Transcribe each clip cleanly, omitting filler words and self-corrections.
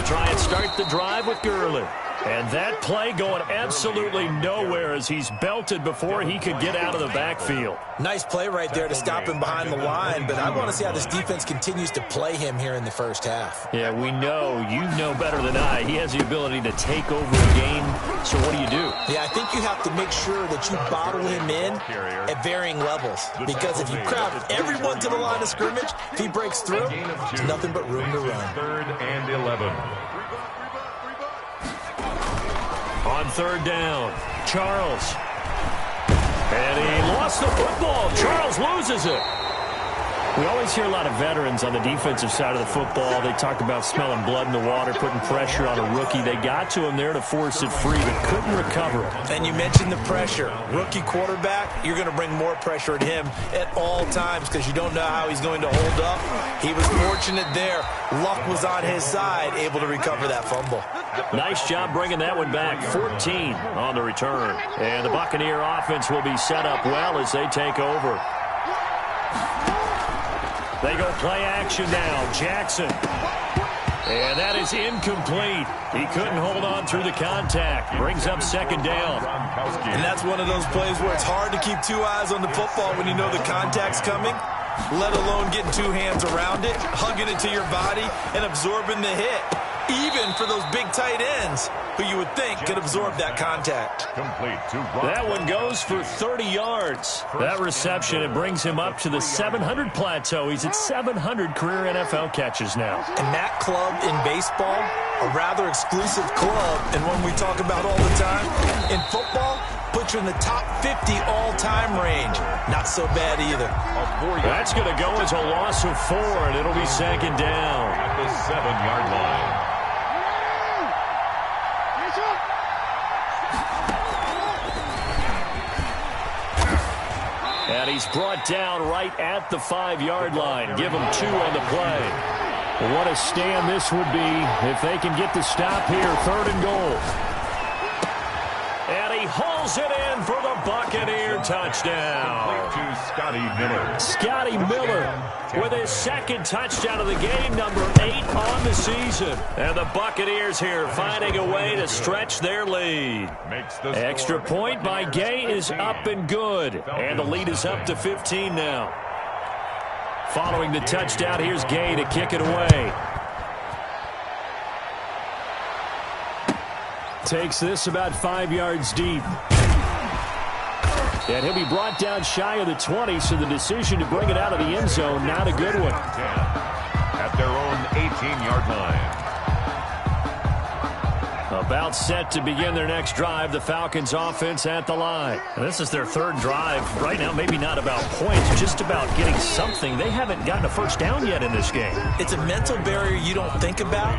They'll try and start the drive with Gurley. And that play going absolutely nowhere as he's belted before he could get out of the backfield. Nice play right there to stop him behind the line, but I want to see how this defense continues to play him here in the first half. Yeah, we know. You know better than I. He has the ability to take over a game, so what do? Yeah, I think you have to make sure that you bottle him in at varying levels, because if you crowd everyone to the line of scrimmage, if he breaks through, there's nothing but room to run. 3rd and 11. On 3rd down, Charles. And he lost the football. Charles loses it. We always hear a lot of veterans on the defensive side of the football. They talk about smelling blood in the water, putting pressure on a rookie. They got to him there to force it free, but couldn't recover it. And you mentioned the pressure. Rookie quarterback, you're going to bring more pressure at him at all times because you don't know how he's going to hold up. He was fortunate there. Luck was on his side, able to recover that fumble. Nice job bringing that one back. 14 on the return. And the Buccaneer offense will be set up well as they take over. They go play action now. Jackson. And that is incomplete. He couldn't hold on through the contact. Brings up 2nd down. And that's one of those plays where it's hard to keep 2 eyes on the football when you know the contact's coming, let alone getting 2 hands around it, hugging it to your body, and absorbing the hit. Even for those big tight ends who you would think could absorb that contact. That one goes for 30 yards. That reception, it brings him up to the 700 plateau. He's at 700 career NFL catches now. And that club in baseball, a rather exclusive club, and one we talk about all the time. In football, puts you in the top 50 all-time range. Not so bad either. That's going to go as a loss of 4, and it'll be 2nd down. At the 7-yard line. And he's brought down right at the 5-yard line. Give him 2 on the play. What a stand this would be if they can get the stop here. 3rd and goal. And he hauls it in for the Buccaneer touchdown. To Scotty Miller. Scotty Miller with his 2nd touchdown of the game, number 8 on the season. And the Buccaneers here finding a way to stretch their lead. Extra point by Gay is up and good. And the lead is up to 15 now. Following the touchdown, here's Gay to kick it away. Takes this about 5 yards deep. And he'll be brought down shy of the 20, so the decision to bring it out of the end zone, not a good one. At their own 18-yard line. About set to begin their next drive, the Falcons offense at the line. And this is their 3rd drive. Right now, maybe not about points, just about getting something. They haven't gotten a first down yet in this game. It's a mental barrier you don't think about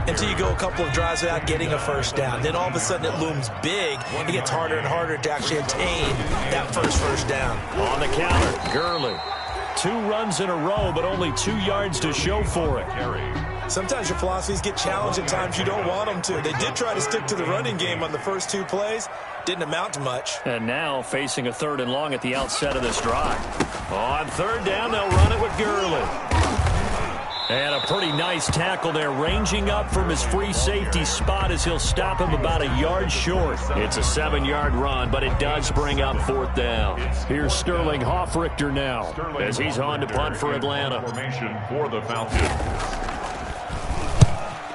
until you go a couple of drives without getting a first down. Then all of a sudden it looms big. It gets harder and harder to actually attain that first down. On the counter, Gurley. 2 runs in a row, but only 2 yards to show for it. Sometimes your philosophies get challenged at times you don't want them to. They did try to stick to the running game on the first 2 plays. Didn't amount to much. And now facing a 3rd and long at the outset of this drive. On 3rd down, they'll run it with Gurley. And a pretty nice tackle there, ranging up from his free safety spot as he'll stop him about a yard short. It's a 7-yard run, but it does bring up 4th down. Here's Sterling Hoffrichter now as he's on to punt for Atlanta. Formation for the Falcons.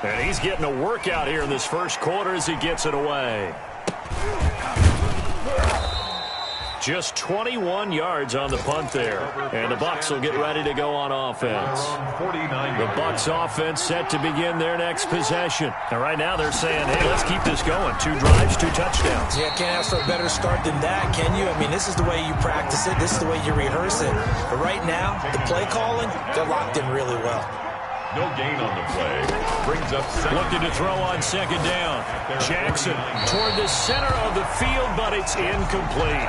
And he's getting a workout here in this first quarter as he gets it away. Just 21 yards on the punt there. And the Bucs will get ready to go on offense. The Bucs offense set to begin their next possession. And right now they're saying, hey, let's keep this going. 2 drives, 2 touchdowns. Yeah, can't ask for a better start than that, can you? I mean, this is the way you practice it. This is the way you rehearse it. But right now, the play calling, they're locked in really well. No gain on the play. Brings up 2nd. Looking to throw on 2nd down. Jackson toward the center of the field, but it's incomplete.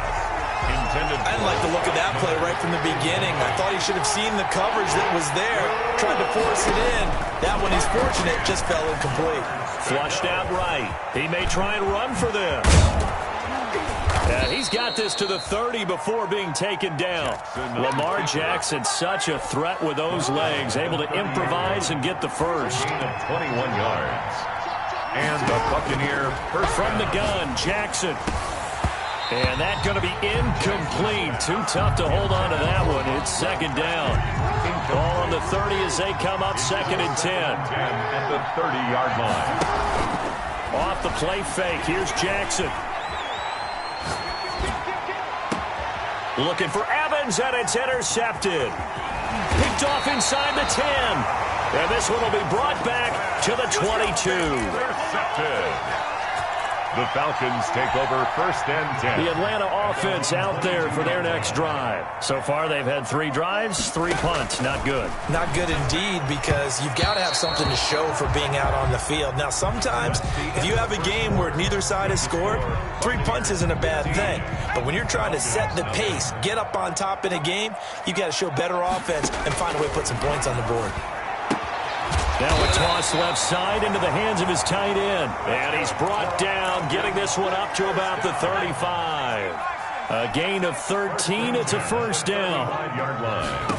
I didn't like the look of that play right from the beginning. I thought he should have seen the coverage that was there, tried to force it in. That one, he's fortunate, just fell incomplete. Flushed out right. He may try and run for this. And he's got this to the 30 before being taken down. Lamar Jackson, such a threat with those legs, able to improvise and get the first. Gain of 21 yards. And the Buccaneer first from the gun, Jackson. And that's going to be incomplete. Too tough to hold on to that one. It's second down. Ball on the 30 as they come up, 2nd and 10. At the 30-yard line. Off the play fake. Here's Jackson. Looking for Evans, and it's intercepted. Picked off inside the 10. And this one will be brought back to the 22. Intercepted. The Falcons take over 1st and 10. The Atlanta offense out there for their next drive. So far, they've had 3 drives, 3 punts. Not good. Not good indeed, because you've got to have something to show for being out on the field. Now, sometimes, if you have a game where neither side has scored, 3 punts isn't a bad thing. But when you're trying to set the pace, get up on top in a game, you've got to show better offense and find a way to put some points on the board. Now a toss left side into the hands of his tight end. And he's brought down, getting this one up to about the 35. A gain of 13. It's a first down. 5-yard line.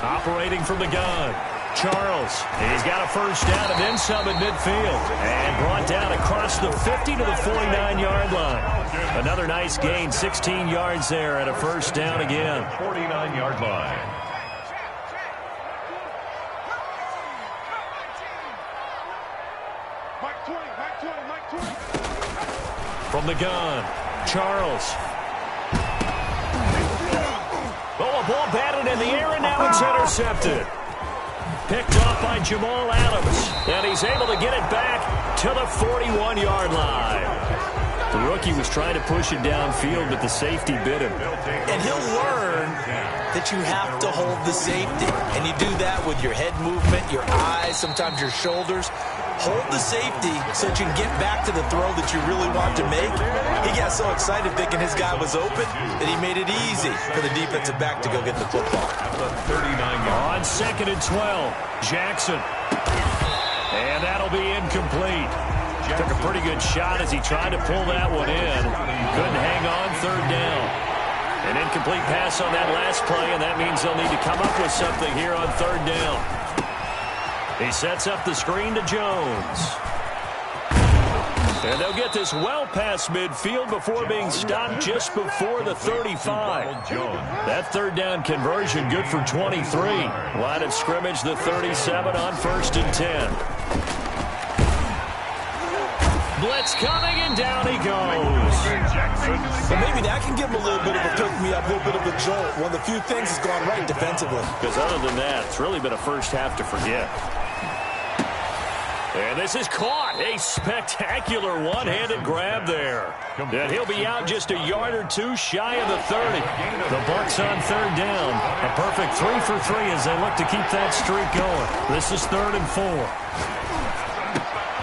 Operating from the gun. Charles. He's got a first down and then some at midfield. And brought down across the 50 to the 49-yard line. Another nice gain, 16 yards there at a first down again. 49-yard line. From the gun, Charles. Oh, a ball batted in the air, and now it's intercepted. Picked off by Jamal Adams, and he's able to get it back to the 41-yard line. The rookie was trying to push it downfield, but the safety bit him. And he'll learn that you have to hold the safety. And you do that with your head movement, your eyes, sometimes your shoulders. Hold the safety so that you can get back to the throw that you really want to make. He got so excited thinking his guy was open that he made it easy for the defensive back to go get the football. The 39-yard. On 2nd and 12, Jackson. And that'll be incomplete. Took a pretty good shot as he tried to pull that one in. Couldn't hang on, 3rd down. An incomplete pass on that last play, and that means they'll need to come up with something here on 3rd down. He sets up the screen to Jones. And they'll get this well past midfield before being stopped just before the 35. That 3rd down conversion good for 23. Line of scrimmage, the 37 on 1st and 10. Blitz coming, and down he goes. Well, maybe that can give him a little bit of a pick-me-up, a little bit of a jolt. One of the few things that's gone right defensively. Because other than that, it's really been a first half to forget. And this is caught. A spectacular one-handed grab there. And he'll be out just a yard or 2 shy of the 30. The Bucs on 3rd down. A perfect 3 for 3 as they look to keep that streak going. This is 3rd and 4.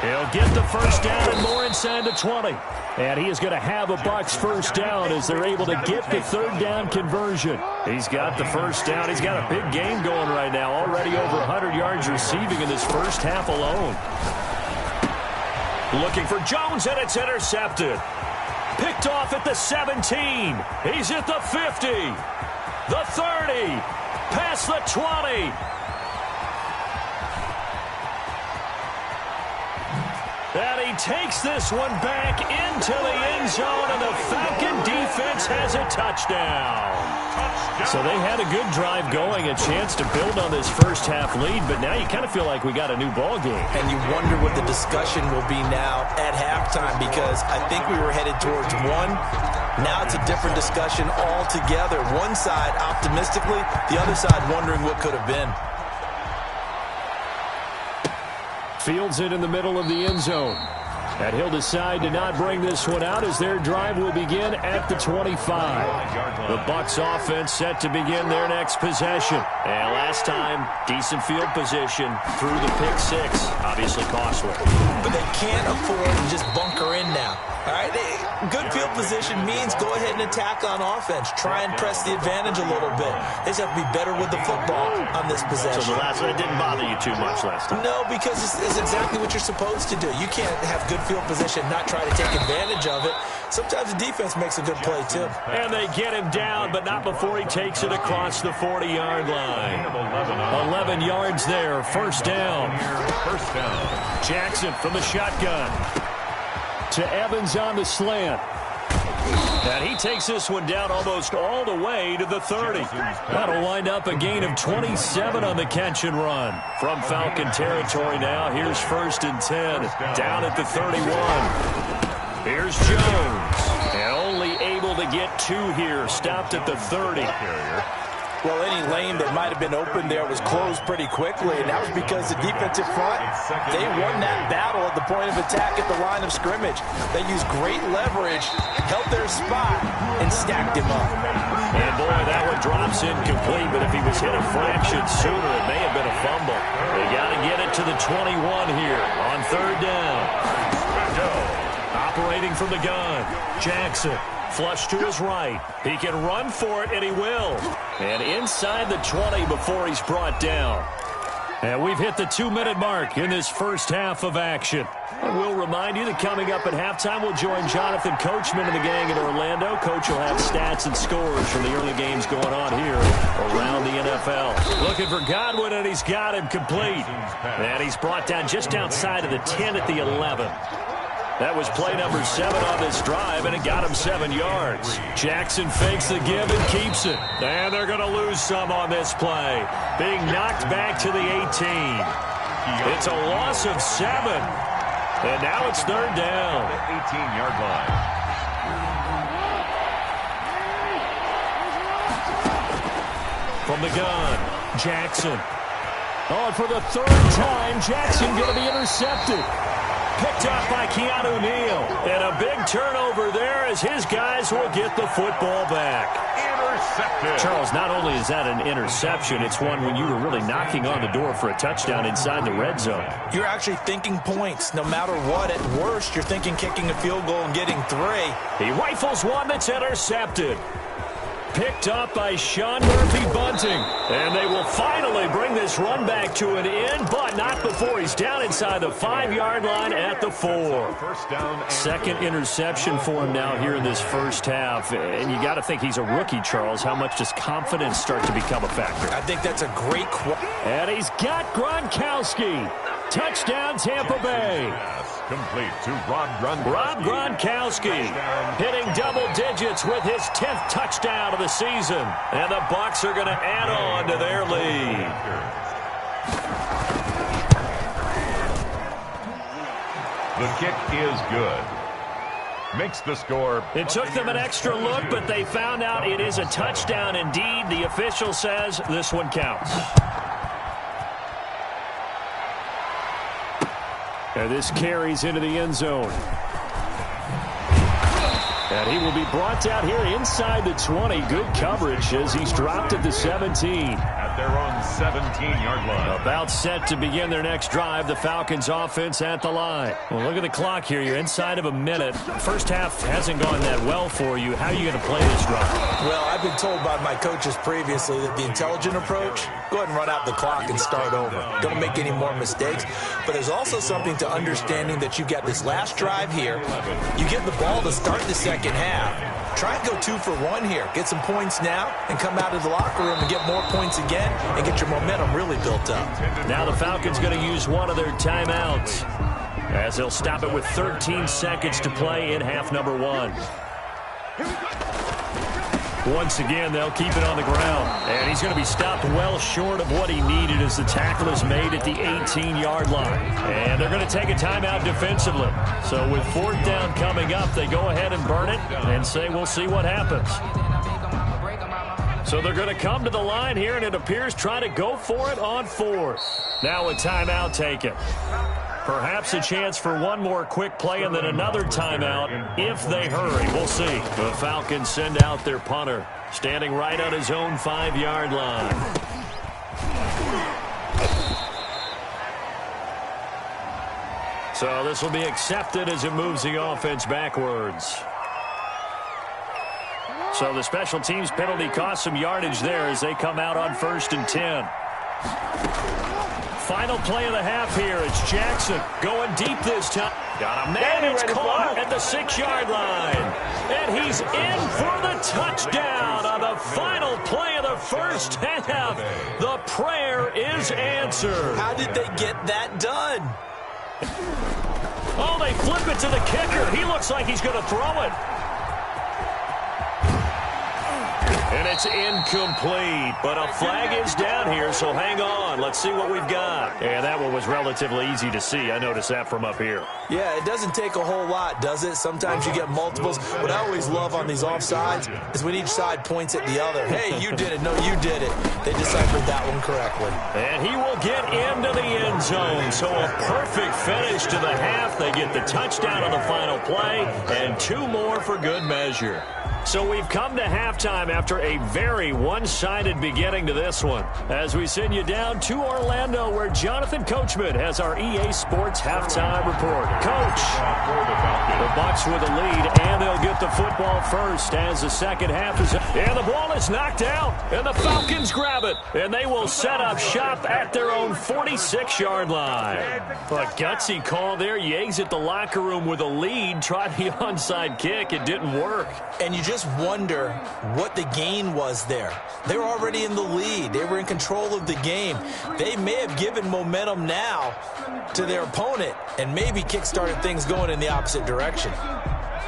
He'll get the first down and more inside the 20. And he is going to have a Bucs first down as they're able to get the 3rd down conversion. He's got the first down. He's got a big game going right now. Already over 100 yards receiving in this first half alone. Looking for Jones, and it's intercepted. Picked off at the 17. He's at the 50. The 30. Past the 20. And he takes this one back into the end zone, and the Falcon defense has a touchdown. So they had a good drive going, a chance to build on this first half lead, but now you kind of feel like we got a new ball game. And you wonder what the discussion will be now at halftime, because I think we were headed towards one. Now it's a different discussion altogether. One side optimistically, the other side wondering what could have been. Fields it in the middle of the end zone. And he'll decide to not bring this one out as their drive will begin at the 25. The Bucs offense set to begin their next possession. And last time, decent field position through the pick 6. Obviously costly. But they can't afford to just bunker in now. All right, good field position means go ahead and attack on offense. Try and press the advantage a little bit. They just have to be better with the football on this possession. So the last one didn't bother you too much last time? No, because it's exactly what you're supposed to do. You can't have good field position, not try to take advantage of it. Sometimes the defense makes a good play, too. And they get him down, but not before he takes it across the 40-yard line. 11 yards there, first down. Jackson from the shotgun. To Evans on the slant. And he takes this one down almost all the way to the 30. That'll wind up a gain of 27 on the catch and run. From Falcon territory now, here's 1st and 10, down at the 31. Here's Jones, and only able to get 2 here, stopped at the 30. Well, any lane that might have been open there was closed pretty quickly, and that was because the defensive front, they won that battle at the point of attack at the line of scrimmage. They used great leverage, held their spot, and stacked him up. And boy, that one drops incomplete, but if he was hit a fraction sooner, it may have been a fumble. They got to get it to the 21 here on 3rd down. Operating from the gun, Jackson. Flush to his right. He can run for it, and he will. And inside the 20 before he's brought down. And we've hit the 2-minute mark in this first half of action. And we'll remind you that coming up at halftime, we'll join Jonathan Coachman and the gang in Orlando. Coach will have stats and scores from the early games going on here around the NFL. Looking for Godwin, and he's got him complete. And he's brought down just outside of the 10 at the 11. That was play number 7 on this drive, and it got him 7 yards. Jackson fakes the give and keeps it. And they're going to lose some on this play. Being knocked back to the 18. It's a loss of 7. And now it's 3rd down. 18-yard line. From the gun, Jackson. Oh, and for the 3rd time, Jackson going to be intercepted. Picked up by Keanu Neal. And a big turnover there as his guys will get the football back. Intercepted. Charles, not only is that an interception, it's one when you were really knocking on the door for a touchdown inside the red zone. You're actually thinking points. No matter what, at worst, you're thinking kicking a field goal and getting 3. He rifles one that's intercepted. Picked up by Sean Murphy-Bunting. And they will finally bring this run back to an end, but not before he's down inside the 5-yard line at the 4. First down. 2nd interception for him now here in this first half. And you got to think he's a rookie, Charles. How much does confidence start to become a factor? I think that's a great question. And he's got Gronkowski. Touchdown, Tampa Bay. Complete to Rob Gronkowski hitting double digits with his 10th touchdown of the season. And the Bucs are going to add on to their lead. The kick is good. Makes the score. It took them an extra look, but they found out it is a touchdown indeed. The official says this one counts. And this carries into the end zone. And he will be brought down here inside the 20. Good coverage as he's dropped at the 17. At their own 17-yard line. About set to begin their next drive. The Falcons offense at the line. Well, look at the clock here. You're inside of a minute. First half hasn't gone that well for you. How are you going to play this drive? Well, I've been told by my coaches previously that the intelligent approach, go ahead and run out the clock and start over. Don't make any more mistakes. But there's also something to understanding that you got this last drive here. You get the ball to start the second half. Try and go 2 for 1 here. Get some points now and come out of the locker room and get more points again and get your momentum really built up. Now the Falcons going to use one of their timeouts as they'll stop it with 13 seconds to play in half number 1. Once again, they'll keep it on the ground. And he's going to be stopped well short of what he needed as the tackle is made at the 18-yard line. And they're going to take a timeout defensively. So with 4th down coming up, they go ahead and burn it and say, we'll see what happens. So they're going to come to the line here, and it appears try to go for it on 4th. Now a timeout taken. Perhaps a chance for one more quick play and then another timeout if they hurry. We'll see. The Falcons send out their punter, standing right on his own 5-yard line. So this will be accepted as it moves the offense backwards. So the special teams penalty cost some yardage there as they come out on 1st and 10. final play of the half here. It's Jackson going deep this time. Got a man. It's caught at the 6-yard line. And he's in for the touchdown on the final play of the first half. The prayer is answered. How did they get that done? Oh, they flip it to the kicker. He looks like he's going to throw it. And it's incomplete, but a flag is down here, so hang on. Let's see what we've got. And that one was relatively easy to see. I noticed that from up here. Yeah, it doesn't take a whole lot, does it? Sometimes you get multiples. What I always love on these offsides is when each side points at the other. Hey, you did it. No, you did it. They deciphered that one correctly. And he will get into the end zone. So a perfect finish to the half. They get the touchdown on the final play, and 2 more for good measure. So we've come to halftime after a very one-sided beginning to this one. As we send you down to Orlando, where Jonathan Coachman has our EA Sports halftime report. Coach, the Bucs with a lead, and they'll get the football first as the second half is... And the ball is knocked out, and the Falcons grab it. And they will set up shop at their own 46-yard line. A gutsy call there. You exit the locker room with a lead. Tried the onside kick. It didn't work. And you just wonder what the gain was there. They were already in the lead. They were in control of the game. They may have given momentum now to their opponent and maybe kick-started things going in the opposite direction.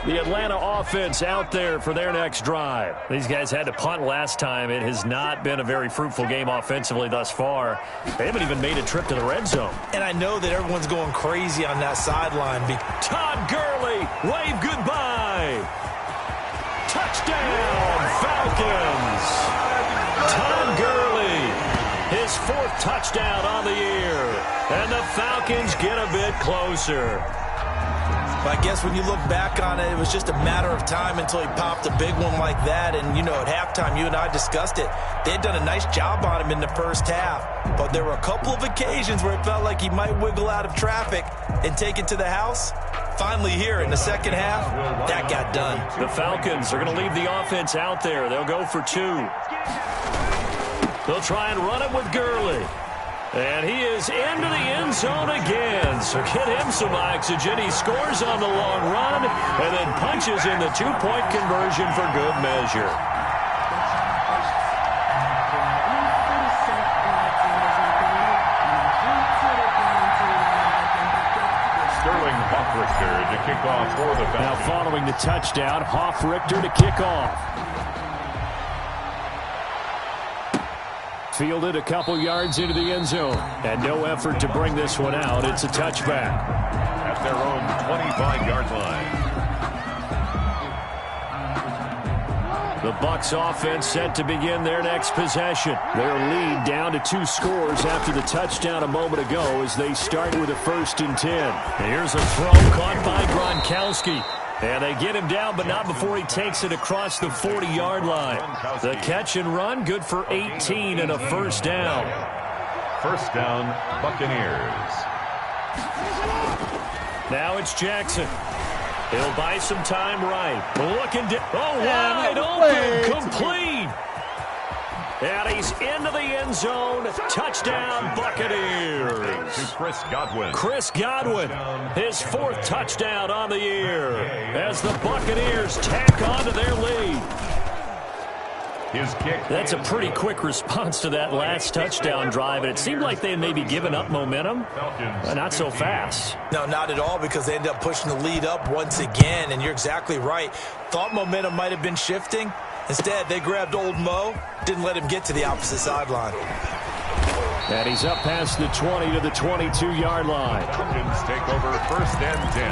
The Atlanta offense out there for their next drive. These guys had to punt last time. It has not been a very fruitful game offensively thus far. They haven't even made a trip to the red zone. And I know that everyone's going crazy on that sideline. Todd Gurley, wave goodbye. Touchdown, Falcons. Todd Gurley, his 4th touchdown on the year. And the Falcons get a bit closer. I guess when you look back on it, it was just a matter of time until he popped a big one like that. And, you know, at halftime, you and I discussed it. They had done a nice job on him in the first half. But there were a couple of occasions where it felt like he might wiggle out of traffic and take it to the house. Finally here in the second half, that got done. The Falcons are going to leave the offense out there. They'll go for 2. They'll try and run it with Gurley. And he is into the end zone again. So get him some oxygen. He scores on the long run and then punches in the 2-point conversion for good measure. To kick off for the Falcons. Now following the touchdown, Richter to kick off. Fielded a couple yards into the end zone. And no effort to bring this one out. It's a touchback. At their own 25-yard line. The Bucs offense set to begin their next possession. Their lead down to 2 scores after the touchdown a moment ago as they start with a 1st and 10. And here's a throw caught by Gronkowski. And they get him down, but not before he takes it across the 40-yard line. The catch and run, good for 18 and a 1st down. 1st down, Buccaneers. Now it's Jackson. He'll buy some time right. Looking down. Oh, wide open. Complete. And he's into the end zone. Touchdown, Buccaneers. To Chris Godwin. Chris Godwin, his 4th touchdown on the year as the Buccaneers tack on to their lead. His kick. That's a pretty quick response to that last touchdown drive, and it seemed like they had maybe given up momentum. Not so fast. No, not at all, because they ended up pushing the lead up once again, and you're exactly right. Thought momentum might have been shifting. Instead, they grabbed old Mo, didn't let him get to the opposite sideline. And he's up past the 20 to the 22-yard line. Falcons take over 1st and 10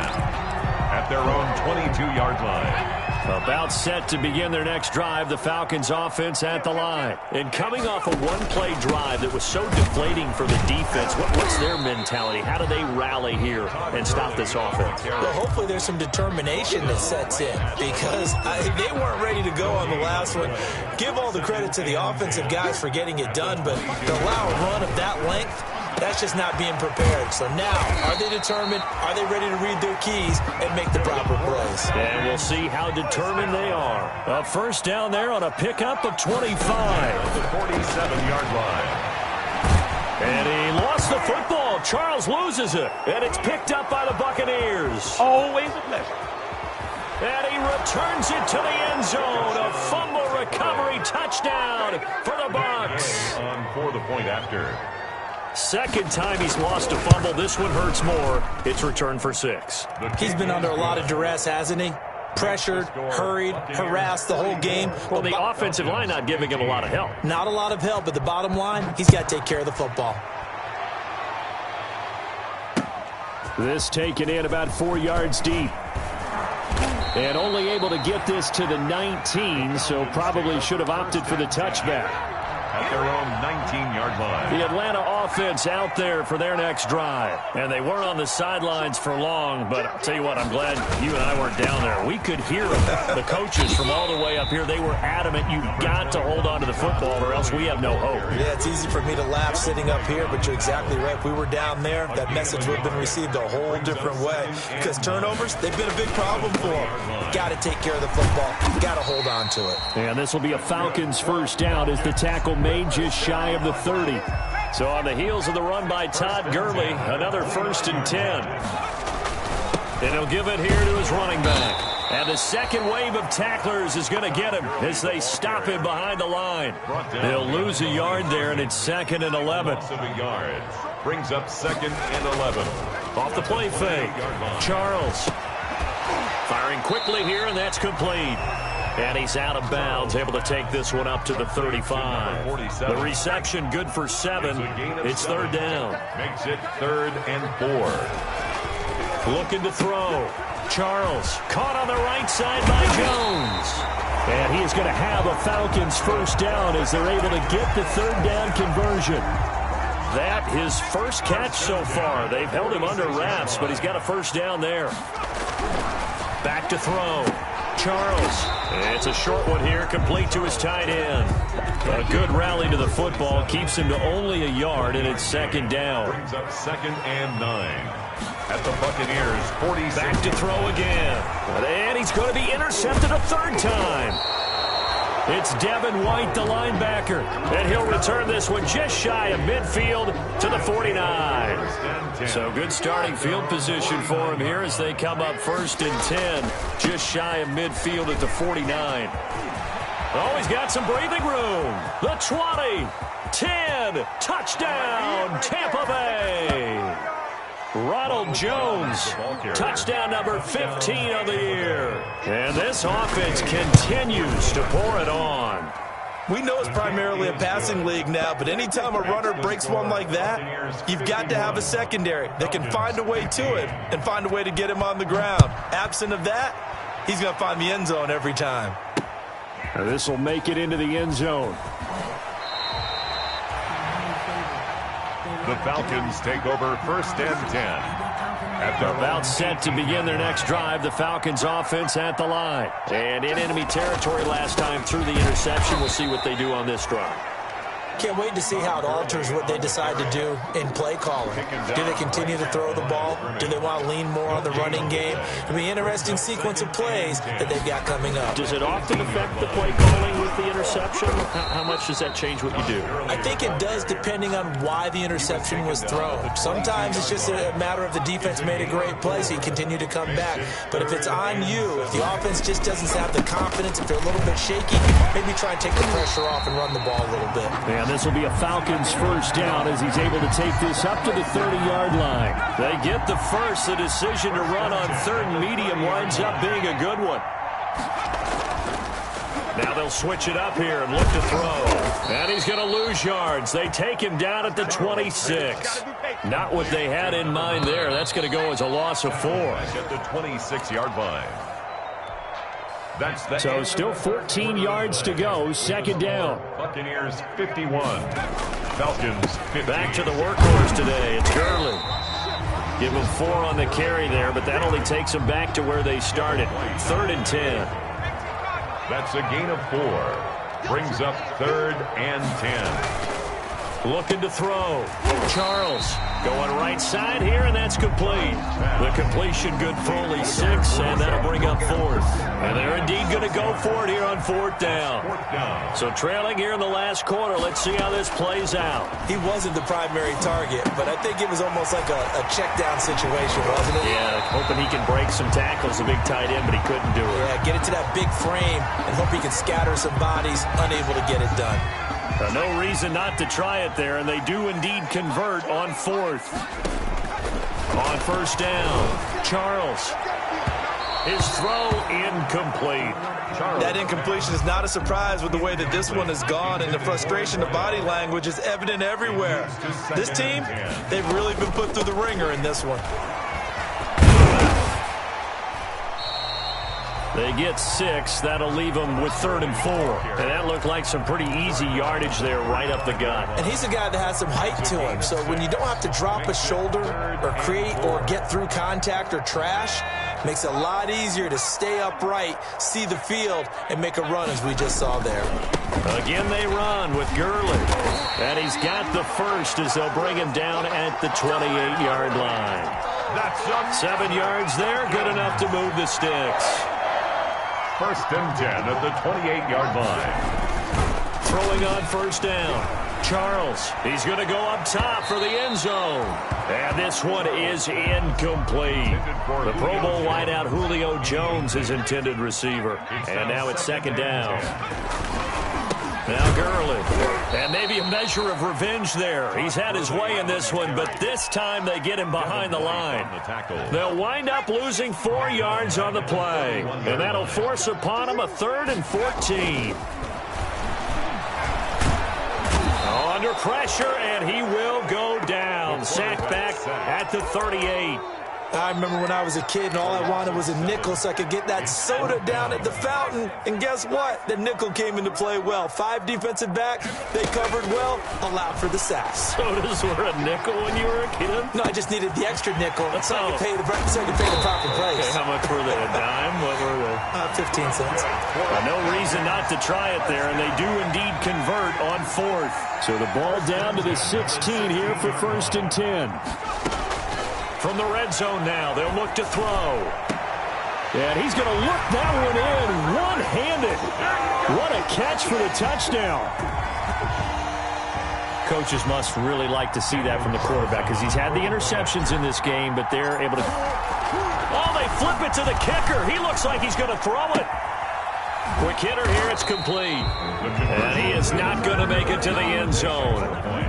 at their own 22-yard line. About set to begin their next drive, the Falcons offense at the line. And coming off a one-play drive that was so deflating for the defense, what's their mentality? How do they rally here and stop this offense? Well, hopefully there's some determination that sets in, because they weren't ready to go on the last one. Give all the credit to the offensive guys for getting it done, but to allow a run of that length, that's just not being prepared. So now, are they determined? Are they ready to read their keys and make the proper plays? And we'll see how determined they are. A 1st down there on a pickup of 25. The 47-yard line. And he lost lost the football. Charles loses it, and it's picked up by the Buccaneers. Always a pleasure. And he returns it to the end zone. A fumble recovery touchdown for the Bucs. On for the point after. Second time he's lost a fumble. This one hurts more. It's returned for 6. He's been under a lot of duress, hasn't he? Pressured, hurried, harassed the whole game. Well, the offensive line not giving him a lot of help. Not a lot of help, but the bottom line, he's got to take care of the football. This taken in about 4 yards deep. And only able to get this to the 19, so probably should have opted for the touchback. At their own 19-yard line. The Atlanta offense out there for their next drive. And they weren't on the sidelines for long, but I'll tell you what, I'm glad you and I weren't down there. We could hear the coaches from all the way up here. They were adamant, you've got to hold on to the football or else we have no hope. Yeah, it's easy for me to laugh sitting up here, but you're exactly right. If we were down there, that message would have been received a whole different way. Because turnovers, they've been a big problem for them. Got to take care of the football. Got to hold on to it. And this will be a Falcons first down as the tackle made just shy of the 30. So on the heels of the run by Todd Gurley, another 1st and 10. And he'll give it here to his running back. And the second wave of tacklers is going to get him as they stop him behind the line. They'll lose a yard there, and it's 2nd and 11. Brings up 2nd and 11. Off the play fake. Charles firing quickly here, and that's complete. And he's out of bounds, able to take this one up to the 35. The reception good for 7. It's 3rd down. Makes it 3rd and 4. Looking to throw. Charles caught on the right side by Jones. And he is going to have a Falcons first down as they're able to get the 3rd down conversion. That his first catch so far. They've held him under wraps, but he's got a first down there. Back to throw. Charles. It's a short one here, complete to his tight end. A good rally to the football keeps him to only a yard, and it's 2nd down. Brings up 2nd and 9. At the Buccaneers, 46. Back to throw again. And he's going to be intercepted a 3rd time. It's Devin White, the linebacker, and he'll return this one just shy of midfield to the 49. So good starting field position for him here as they come up 1st and 10, just shy of midfield at the 49. Oh, he's got some breathing room. The 20, 10, touchdown, Tampa Bay. Ronald Jones, touchdown number 15 of the year. And this offense continues to pour it on. We know it's primarily a passing league now, but anytime a runner breaks one like that, you've got to have a secondary that can find a way to it and find a way to get him on the ground. Absent of that, he's going to find the end zone every time. Now this will make it into the end zone. The Falcons take over 1st and 10. After about set to begin their next drive, the Falcons offense at the line. And in enemy territory last time through the interception. We'll see what they do on this drive. Can't wait to see how it alters what they decide to do in play calling. Do they continue to throw the ball? Do they want to lean more on the running game? It'll be an interesting sequence of plays that they've got coming up. Does it often affect the play calling with the interception? How much does that change what you do? I think it does depending on why the interception was thrown. Sometimes it's just a matter of the defense made a great play, so you continue to come back. But if it's on you, if the offense just doesn't have the confidence, if they're a little bit shaky, maybe try and take the pressure off and run the ball a little bit. Yeah, this will be a Falcons first down as he's able to take this up to the 30-yard line. They get the first. The decision to run on 3rd and medium winds up being a good one. Now they'll switch it up here and look to throw. And he's going to lose yards. They take him down at the 26. Not what they had in mind there. That's going to go as a loss of 4. At the 26-yard line. So still 14 yards to go. 2nd down. Buccaneers 51. Falcons 50. Back to the workhorse today. It's Gurley. Give him 4 on the carry there, but that only takes them back to where they started. 3rd and 10. That's a gain of 4. Brings up 3rd and 10. looking to throw. Charles going right side here, and that's complete. The completion good for only 6, and that'll bring up 4th. And they're indeed going to go for it here on 4th down. So trailing here in the last quarter. Let's see how this plays out. He wasn't the primary target, but I think it was almost like a check down situation, wasn't it? Yeah, hoping he can break some tackles, a big tight end, but he couldn't do it. Yeah, get it to that big frame and hope he can scatter some bodies, unable to get it done. No reason not to try it there, and they do indeed convert on 4th. On 1st down, Charles. His throw incomplete. That incompletion is not a surprise with the way that this one has gone, and the frustration of body language is evident everywhere. This team, they've really been put through the ringer in this one. They get 6. That'll leave them with 3rd and 4. And that looked like some pretty easy yardage there right up the gut. And he's a guy that has some height to him, so when you don't have to drop a shoulder or create or get through contact or trash, makes it a lot easier to stay upright, see the field, and make a run as we just saw there. Again they run with Gurley. And he's got the first as they'll bring him down at the 28-yard line. 7 yards there, good enough to move the sticks. 1st and 10 at the 28-yard line. Throwing on 1st down. Charles, he's going to go up top for the end zone. And this one is incomplete. The Pro Bowl wideout Julio Jones is intended receiver. And now it's 2nd down. Now Gurley. And maybe a measure of revenge there. He's had his way in this one, but this time they get him behind the line. They'll wind up losing 4 yards on the play. And that'll force upon him a 3rd and 14. Under pressure, and he will go down. Sacked back at the 38. I remember when I was a kid and all I wanted was a nickel so I could get that soda down at the fountain. And guess what? The nickel came into play well. 5 defensive backs, they covered well, allowed for the sacks. Sodas were a nickel when you were a kid? No, I just needed the extra nickel so I could pay the proper price. Okay, how much were they? A dime? What were they? 15 cents. No reason not to try it there, and they do indeed convert on 4th. So the ball down to the 16 here for 1st and 10. From the red zone now, they'll look to throw. And he's going to look that one in one-handed. What a catch for the touchdown. Coaches must really like to see that from the quarterback because he's had the interceptions in this game, but they're able to... Oh, they flip it to the kicker. He looks like he's going to throw it. Quick hitter here, it's complete. And he is not going to make it to the end zone.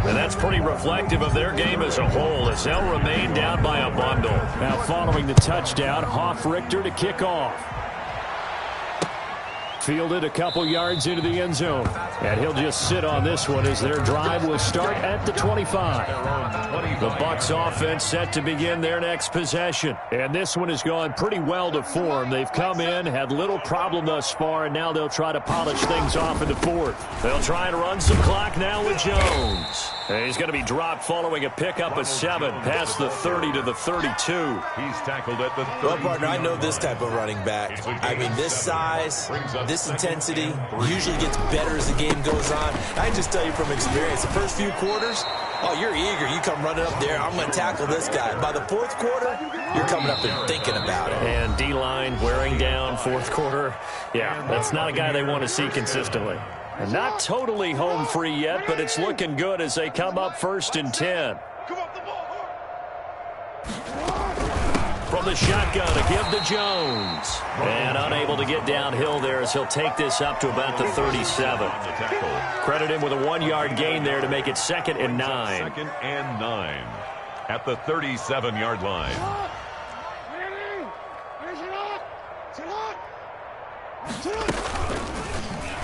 And that's pretty reflective of their game as a whole as they'll remain down by a bundle. Now following the touchdown, Hoff-Richter to kick off. Fielded a couple yards into the end zone. And he'll just sit on this one as their drive will start at the 25. The Bucs offense set to begin their next possession. And this one has gone pretty well to form. They've come in, had little problem thus far, and now they'll try to polish things off in the 4th. They'll try and run some clock now with Jones. And he's going to be dropped following a pickup of 7 past the 30 to the 32. He's tackled at the 30. Well, partner, I know this type of running back. I mean, this size, this intensity usually gets better as the game goes on. I just tell you from experience, the first few quarters, oh, you're eager. You come running up there, I'm going to tackle this guy. By the 4th quarter, you're coming up and thinking about it. And D-line wearing down 4th quarter. Yeah, that's not a guy they want to see consistently. And not totally home free yet, but it's looking good as they come up 1st and 10. From the shotgun, a give to Jones. And unable to get downhill there as he'll take this up to about the 37. Credit him with a 1-yard gain there to make it 2nd and 9. 2nd and 9 at the 37-yard line.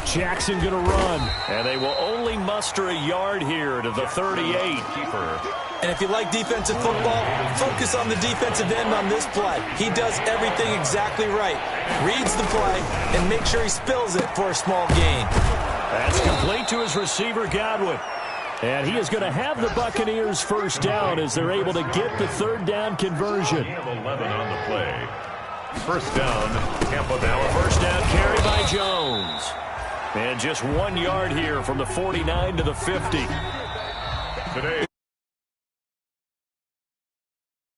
Jackson going to run. And they will only muster a yard here to the 38. And if you like defensive football, focus on the defensive end on this play. He does everything exactly right. Reads the play and make sure he spills it for a small gain. That's complete to his receiver, Godwin. And he is going to have the Buccaneers 1st down as they're able to get the 3rd down conversion. 11 on the play. 1st down, Tampa Bay. Now a 1st down carry by Jones. And just 1 yard here from the 49 to the 50. Today.